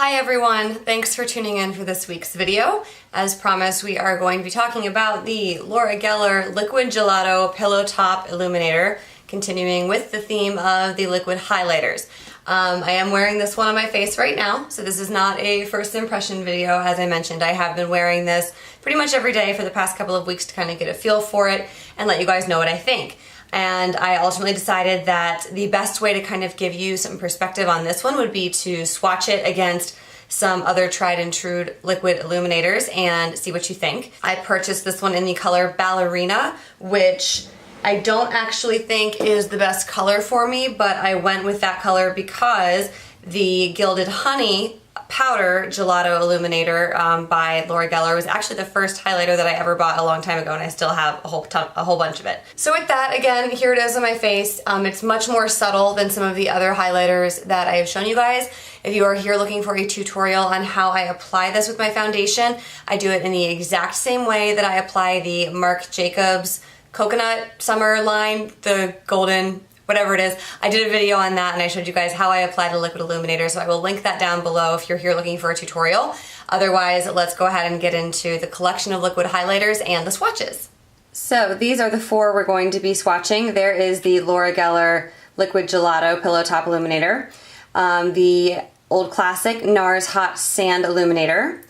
Hi everyone, thanks for tuning in for this week's video. As promised, we are going to be talking about the Laura Geller Liquid Gelato Pillowtop Illuminator, continuing with the theme of the liquid highlighters. I am wearing this one on my face right now, so this is not a first impression video. As I mentioned, I have been wearing this pretty much every day for the past couple of weeks to kind of get a feel for it and let you guys know what I think. And I ultimately decided that the best way to kind of give you some perspective on this one would be to swatch it against some other tried and true liquid illuminators and see what you think. I purchased this one in the color Ballerina, which I don't actually think is the best color for me, but I went with that color because the Gilded Honey Powder Gelato Illuminator by Laura Geller was actually the first highlighter that I ever bought a long time ago, and I still have a whole bunch of it. So with that, again, here it is on my face. It's much more subtle than some of the other highlighters that I have shown you guys. If you are here looking for a tutorial on how I apply this with my foundation, I do it in the exact same way that I apply the Marc Jacobs Coconut Summer line, the golden whatever it is. I did a video on that and I showed you guys how I apply the liquid illuminator, so I will link that down below if you're here looking for a tutorial. Otherwise, let's go ahead and get into the collection of liquid highlighters and the swatches. So these are the four we're going to be swatching. There is the Laura Geller Liquid Gelato Pillowtop Illuminator, the old classic NARS Hot Sand Illuminator,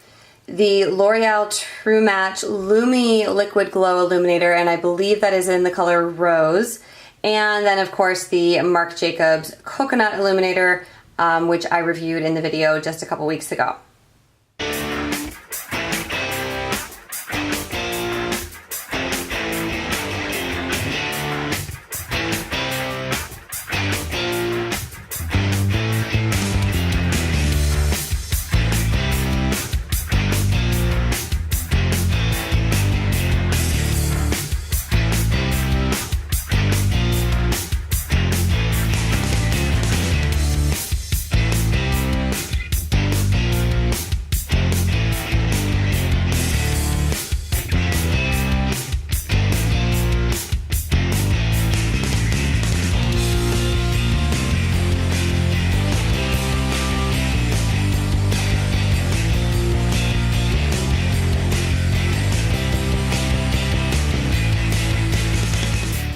the L'Oreal True Match Lumi Liquid Glow Illuminator, and I believe that is in the color Rose. And then of course the Marc Jacobs Coconut Illuminator, which I reviewed in the video just a couple weeks ago.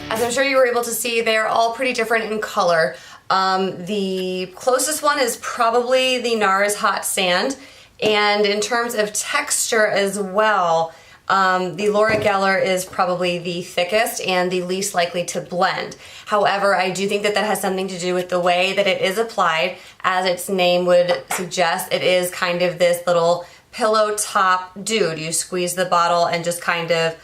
As I'm sure you were able to see, they're all pretty different in color. The closest one is probably the NARS Hot Sand, and in terms of texture as well, the Laura Geller is probably the thickest and the least likely to blend. However, I do think that that has something to do with the way that it is applied. As its name would suggest, it is kind of this little pillow top dude. You squeeze the bottle and just kind of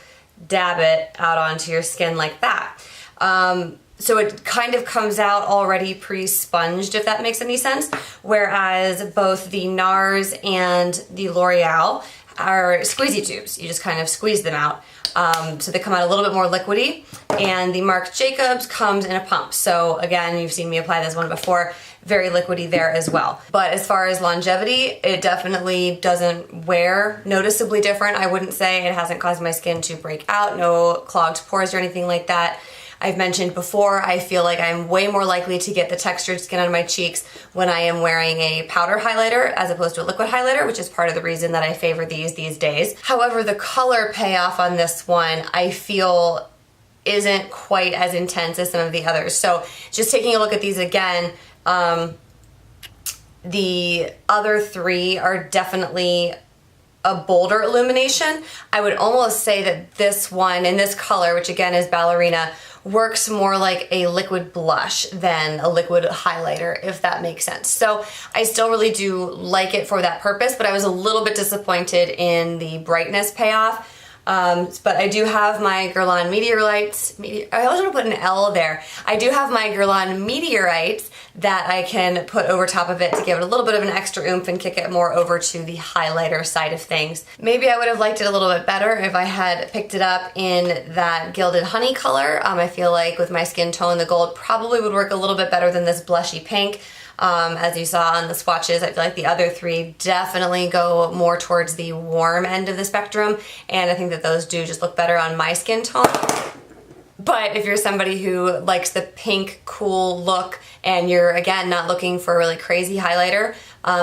dab it out onto your skin like that. So it kind of comes out already pre-sponged, if that makes any sense, whereas both the NARS and the L'Oreal are squeezy tubes. You just kind of squeeze them out. So they come out a little bit more liquidy, and the Marc Jacobs comes in a pump. So again, you've seen me apply this one before, very liquidy there as well. But as far as longevity, it definitely doesn't wear noticeably different. I wouldn't say it hasn't caused my skin to break out, no clogged pores or anything like that. I've mentioned before, I feel like I'm way more likely to get the textured skin on my cheeks when I am wearing a powder highlighter as opposed to a liquid highlighter, which is part of the reason that I favor these days. However, the color payoff on this one, I feel isn't quite as intense as some of the others. So just taking a look at these again, the other three are definitely a bolder illumination. I would almost say that this one in this color, which again is Ballerina, works more like a liquid blush than a liquid highlighter, if that makes sense. So I still really do like it for that purpose, but I was a little bit disappointed in the brightness payoff. But I do have my Guerlain Meteorites. I always want to put an L there. I do have my Guerlain Meteorites that I can put over top of it to give it a little bit of an extra oomph and kick it more over to the highlighter side of things. Maybe I would have liked it a little bit better if I had picked it up in that Gilded Honey color. I feel like with my skin tone, the gold probably would work a little bit better than this blushy pink. As you saw on the swatches, I feel like the other three definitely go more towards the warm end of the spectrum, and I think that those do just look better on my skin tone. But if you're somebody who likes the pink, cool look and you're, again, not looking for a really crazy highlighter,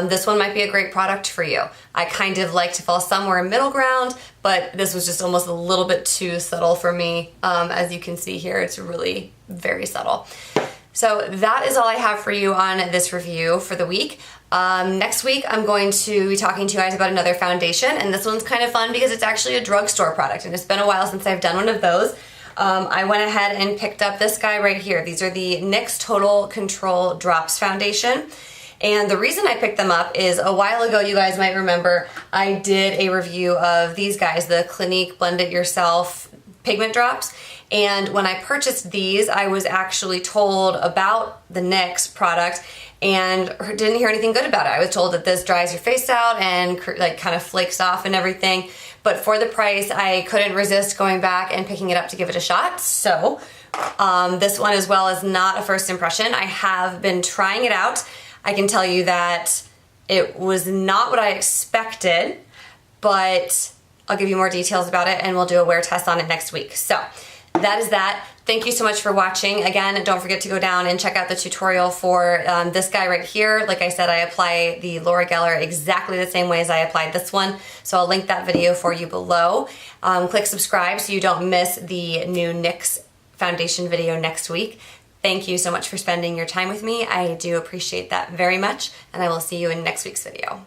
this one might be a great product for you. I kind of like to fall somewhere middle ground, but this was just almost a little bit too subtle for me. As you can see here, it's really very subtle. So that is all I have for you on this review for the week. Next week, I'm going to be talking to you guys about another foundation, and this one's kind of fun because it's actually a drugstore product, and it's been a while since I've done one of those. I went ahead and picked up this guy right here. These are the NYX Total Control Drops Foundation. And the reason I picked them up is a while ago, you guys might remember, I did a review of these guys, the Clinique Blend It Yourself Pigment Drops. And when I purchased these, I was actually told about the NYX product and didn't hear anything good about it. I was told that this dries your face out and like kind of flakes off and everything. But for the price, I couldn't resist going back and picking it up to give it a shot. So this one as well is not a first impression. I have been trying it out. I can tell you that it was not what I expected, but I'll give you more details about it and we'll do a wear test on it next week. So that is that. Thank you so much for watching. Again, don't forget to go down and check out the tutorial for this guy right here. Like I said, I apply the Laura Geller exactly the same way as I applied this one. So I'll link that video for you below. Click subscribe so you don't miss the new NYX foundation video next week. Thank you so much for spending your time with me. I do appreciate that very much, and I will see you in next week's video.